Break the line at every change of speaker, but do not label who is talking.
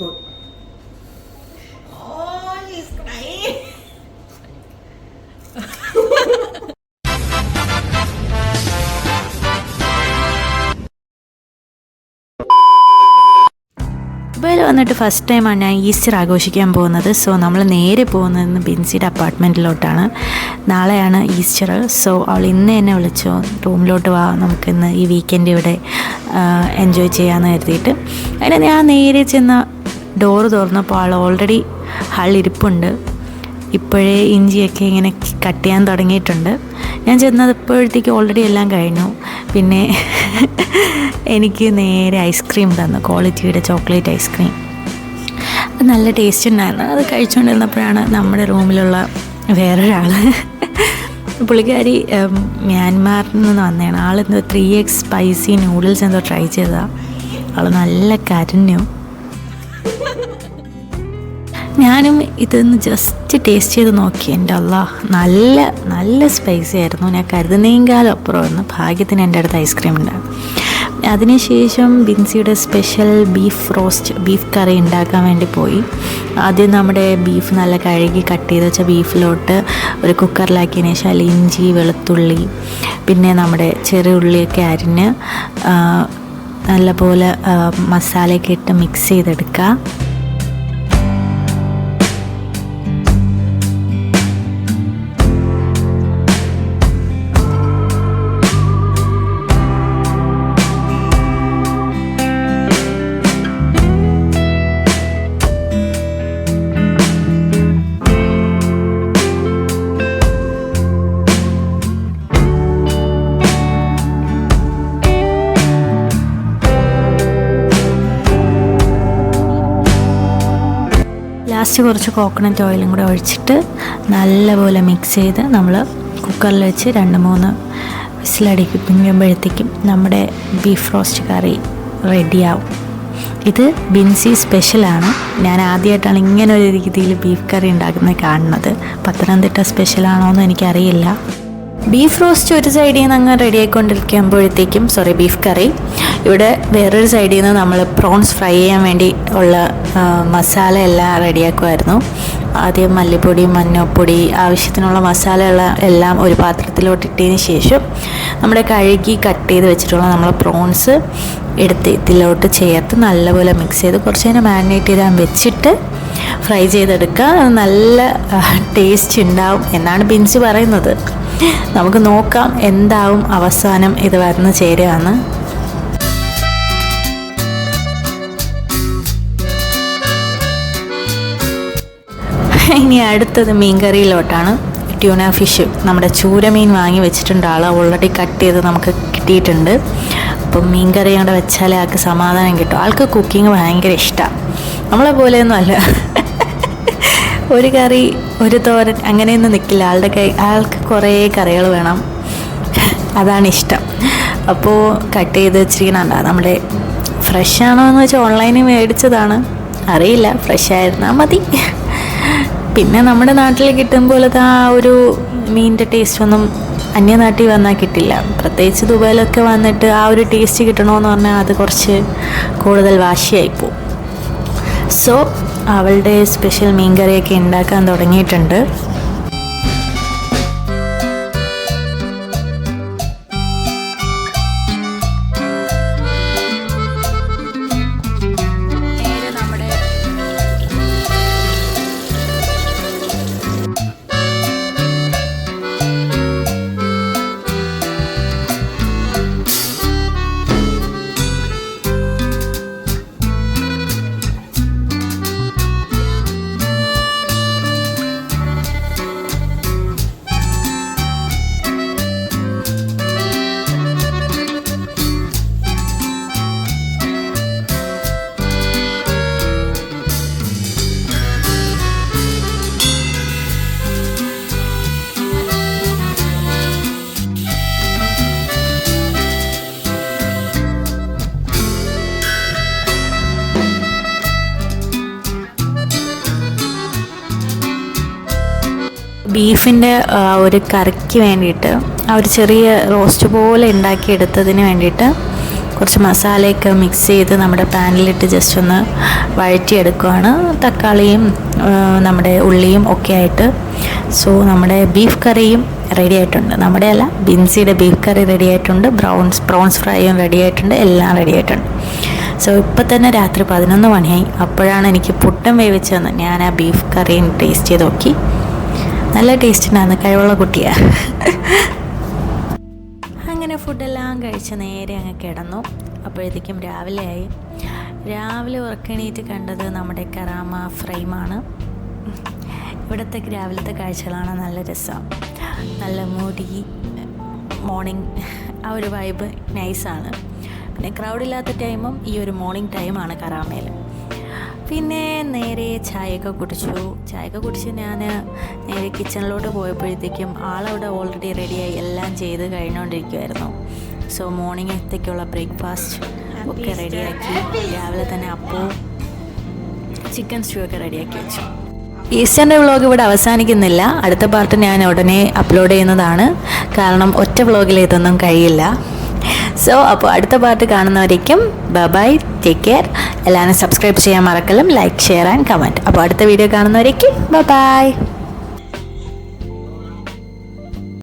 Good. Oh, he's crying.
ദുബായിൽ വന്നിട്ട് first ടൈമാണ് ഞാൻ ഈസ്റ്റർ ആഘോഷിക്കാൻ പോകുന്നത്. സോ നമ്മൾ നേരെ പോകുന്നത് ബിൻസിയുടെ അപ്പാർട്ട്മെൻറ്റിലോട്ടാണ്. നാളെയാണ് ഈസ്റ്റർ. സോ അവൾ ഇന്ന് എന്നെ വിളിച്ചു, റൂമിലോട്ട് വാ, നമുക്കിന്ന് ഈ വീക്കെൻഡ് ഇവിടെ എൻജോയ് ചെയ്യാമെന്ന് കരുതിയിട്ട്. അങ്ങനെ ഞാൻ നേരെ ചെന്ന ഡോറ് തുറന്നപ്പോൾ ആൾ ഓൾറെഡി ഹാളിരിപ്പുണ്ട്. ഇപ്പോഴേ ഇഞ്ചിയൊക്കെ ഇങ്ങനെ കട്ട് ചെയ്യാൻ തുടങ്ങിയിട്ടുണ്ട്. ഞാൻ ചെന്നപ്പോഴത്തേക്ക് ഓൾറെഡി എല്ലാം കഴിഞ്ഞു. പിന്നെ എനിക്ക് നേരെ ഐസ്ക്രീം തന്നു, ക്വാളിറ്റിയുടെ ചോക്ലേറ്റ് ഐസ്ക്രീം. അത് നല്ല ടേസ്റ്റ് ഉണ്ടായിരുന്നു. അത് കഴിച്ചുകൊണ്ടിരുന്നപ്പോഴാണ് നമ്മുടെ റൂമിലുള്ള വേറൊരാൾ, പുള്ളിക്കാരി മ്യാൻമാറിൽ നിന്ന് വന്നതാണ്. ആളെന്തോ 3x സ്പൈസി നൂഡിൽസ് എന്തോ ട്രൈ ചെയ്തതാണ്. ആൾ നല്ല കരഞ്ഞു. ഞാനും ഇതൊന്ന് ജസ്റ്റ് ടേസ്റ്റ് ചെയ്ത് നോക്കി. എൻ്റെ അല്ലാ, നല്ല നല്ല സ്പൈസി ആയിരുന്നു. ഞാൻ കരുതുന്നതിനേക്കാളും അപ്പുറമായിരുന്നു. ഭാഗ്യത്തിന് എൻ്റെ അടുത്ത് ഐസ്ക്രീം ഉണ്ടാകും. അതിനുശേഷം ബിൻസിയുടെ സ്പെഷ്യൽ ബീഫ് കറി ഉണ്ടാക്കാൻ വേണ്ടി പോയി. ആദ്യം നമ്മുടെ ബീഫ് നല്ല കഴുകി കട്ട് ചെയ്ത് വെച്ച ബീഫിലോട്ട് ഒരു കുക്കറിലാക്കിയതിന് ശേഷം അതിൽ ഇഞ്ചി, വെളുത്തുള്ളി, പിന്നെ നമ്മുടെ ചെറിയ ഉള്ളിയൊക്കെ അരിഞ്ഞ് നല്ലപോലെ മസാലയൊക്കെ ഇട്ട് മിക്സ് ചെയ്തെടുക്കുക. ലാസ്റ്റ് കുറച്ച് കോക്കനട്ട് ഓയിലും കൂടെ ഒഴിച്ചിട്ട് നല്ലപോലെ മിക്സ് ചെയ്ത് നമ്മൾ കുക്കറിൽ വെച്ച് 2-3 വിസിലടിക്കുമ്പോഴത്തേക്കും നമ്മുടെ ബീഫ് റോസ്റ്റ് കറി റെഡിയാവും. ഇത് ബിൻസി സ്പെഷ്യലാണ്. ഞാൻ ആദ്യമായിട്ടാണ് ഇങ്ങനെ ഒരു രീതിയിൽ ബീഫ് കറി ഉണ്ടാക്കുന്നത് കാണുന്നത്. പത്തനംതിട്ട സ്പെഷ്യലാണോ എന്ന് എനിക്കറിയില്ല. ബീഫ് റോസ്റ്റ് ഒരു സൈഡിൽ നിന്ന് അങ്ങ് റെഡി ആയിക്കൊണ്ടിരിക്കുമ്പോഴത്തേക്കും ബീഫ് കറി ഇവിടെ വേറൊരു സൈഡിൽ നിന്ന് നമ്മൾ പ്രോൺസ് ഫ്രൈ ചെയ്യാൻ വേണ്ടി ഉള്ള മസാല എല്ലാം റെഡിയാക്കുമായിരുന്നു. ആദ്യം മല്ലിപ്പൊടി, മഞ്ഞൾപ്പൊടി, ആവശ്യത്തിനുള്ള മസാല എല്ലാം ഒരു പാത്രത്തിലോട്ട് ഇട്ടതിന് ശേഷം നമ്മുടെ കഴുകി കട്ട് ചെയ്ത് വെച്ചിട്ടുള്ള നമ്മൾ പ്രോൺസ് എടുത്ത് ഇതിലോട്ട് ചേർത്ത് നല്ലപോലെ മിക്സ് ചെയ്ത് കുറച്ച് നേരം മാരിനേറ്റ് ചെയ്താൽ വെച്ചിട്ട് ഫ്രൈ ചെയ്തെടുക്കുക. നല്ല ടേസ്റ്റ് ഉണ്ടാവും എന്നാണ് ബിൻസി പറയുന്നത്. നമുക്ക് നോക്കാം എന്താവും അവസാനം ഇത് വന്ന് ചേരുകയെന്ന്. ഇനി അടുത്തത് മീൻ കറിയിലോട്ടാണ്. ട്യൂണ ഫിഷ്, നമ്മുടെ ചൂരമീൻ വാങ്ങി വെച്ചിട്ടുണ്ട്. ആൾ ഓൾറെഡി കട്ട് ചെയ്ത് നമുക്ക് കിട്ടിയിട്ടുണ്ട്. അപ്പം മീൻ കറി കൊണ്ട് വെച്ചാലേ ആൾക്ക് സമാധാനം കിട്ടും. ആൾക്ക് കുക്കിംഗ് ഭയങ്കര ഇഷ്ടമാണ്. നമ്മളെ പോലെയൊന്നും അല്ല, ഒരു കറി ഒരു തോരൻ അങ്ങനെയൊന്നും നിൽക്കില്ല. ആൾക്ക് കുറേ കറികൾ വേണം, അതാണ് ഇഷ്ടം. അപ്പോൾ കട്ട് ചെയ്ത് വെച്ചിരിക്കണ നമ്മുടെ ഫ്രഷ് ആണോ എന്ന് വെച്ചാൽ ഓൺലൈനിൽ മേടിച്ചതാണ്, അറിയില്ല. ഫ്രഷ് ആയിരുന്നാൽ മതി. പിന്നെ നമ്മുടെ നാട്ടിൽ കിട്ടും പോലത്തെ ആ ഒരു മീനിൻ്റെ ടേസ്റ്റ് ഒന്നും അന്യനാട്ടിൽ വന്നാൽ കിട്ടില്ല. പ്രത്യേകിച്ച് ദുബായിലൊക്കെ വന്നിട്ട് ആ ഒരു ടേസ്റ്റ് കിട്ടണമെന്ന് പറഞ്ഞാൽ അത് കുറച്ച് കൂടുതൽ വാശിയായിപ്പോവും. സോ അവളുടെ സ്പെഷ്യൽ മീൻ കറിയൊക്കെ ഉണ്ടാക്കാൻ തുടങ്ങിയിട്ടുണ്ട്. ബീഫിൻ്റെ ഒരു കറിക്ക് വേണ്ടിയിട്ട് ആ ഒരു ചെറിയ റോസ്റ്റ് പോലെ ഉണ്ടാക്കിയെടുത്തതിന് വേണ്ടിയിട്ട് കുറച്ച് മസാലയൊക്കെ മിക്സ് ചെയ്ത് നമ്മുടെ പാനിലിട്ട് ജസ്റ്റ് ഒന്ന് വഴറ്റിയെടുക്കുകയാണ്, തക്കാളിയും നമ്മുടെ ഉള്ളിയും ഒക്കെ ആയിട്ട്. സോ നമ്മുടെ ബീഫ് കറിയും റെഡി ആയിട്ടുണ്ട്. നമ്മുടെ അല്ല, ബിൻസിയുടെ ബീഫ് കറി റെഡി ആയിട്ടുണ്ട്, പ്രോൺസ് ഫ്രൈയും റെഡി ആയിട്ടുണ്ട്, എല്ലാം റെഡി ആയിട്ടുണ്ട്. സോ ഇപ്പം തന്നെ രാത്രി 11 മണിയായി. അപ്പോഴാണ് എനിക്ക് പുട്ടും വേവിച്ച് തന്നത്. ഞാൻ ആ ബീഫ് കറിയും ടേസ്റ്റ് ചെയ്ത് നോക്കി. നല്ല ടേസ്റ്റ് ഉണ്ടായിരുന്നു, കഴിവുള്ള കുട്ടിയാണ്. അങ്ങനെ ഫുഡെല്ലാം കഴിച്ച് നേരെ അങ്ങ് കിടന്നു. അപ്പോഴത്തേക്കും രാവിലെ ഉറക്കണീറ്റ് കണ്ടത് നമ്മുടെ കറാമ ഫ്രെയിമാണ്. ഇവിടുത്തെ രാവിലത്തെ കാഴ്ചകളാണ് നല്ല രസം. നല്ല മൂടി മോർണിംഗ്, ആ ഒരു വൈബ് നൈസാണ്. പിന്നെ ക്രൗഡില്ലാത്ത ടൈമും ഈ ഒരു മോർണിംഗ് ടൈമാണ് കറാമയിൽ. പിന്നെ നേരെ ചായയൊക്കെ കുടിച്ച് ഞാൻ നേരെ കിച്ചണിലോട്ട് പോയപ്പോഴത്തേക്കും ആളവിടെ ഓൾറെഡി റെഡിയായി എല്ലാം ചെയ്ത് കഴിഞ്ഞുകൊണ്ടിരിക്കുമായിരുന്നു. സോ മോർണിംഗത്തേക്കുള്ള ബ്രേക്ക്ഫാസ്റ്റ് ഒക്കെ റെഡിയാക്കി, രാവിലെ തന്നെ അപ്പവും ചിക്കൻ സ്റ്റൂ ഒക്കെ റെഡിയാക്കി വെച്ചു. ഈസ്റ്ററിൻ്റെ വ്ളോഗ് ഇവിടെ അവസാനിക്കുന്നില്ല. അടുത്ത പാർട്ട് ഞാൻ ഉടനെ അപ്ലോഡ് ചെയ്യുന്നതാണ്, കാരണം ഒറ്റ വ്ളോഗിൽ ഇതൊന്നും കഴിയില്ല. സോ അപ്പോൾ അടുത്ത പാർട്ട് കാണുന്നവരേക്കും ബൈ, ടേക്ക് കെയർ. എല്ലാവരും സബ്സ്ക്രൈബ് ചെയ്യാൻ മറക്കലും, ലൈക്ക്, ഷെയർ ആൻഡ് കമൻറ്റ്. അപ്പോൾ അടുത്ത വീഡിയോ കാണുന്നവരേക്കും ബൈ.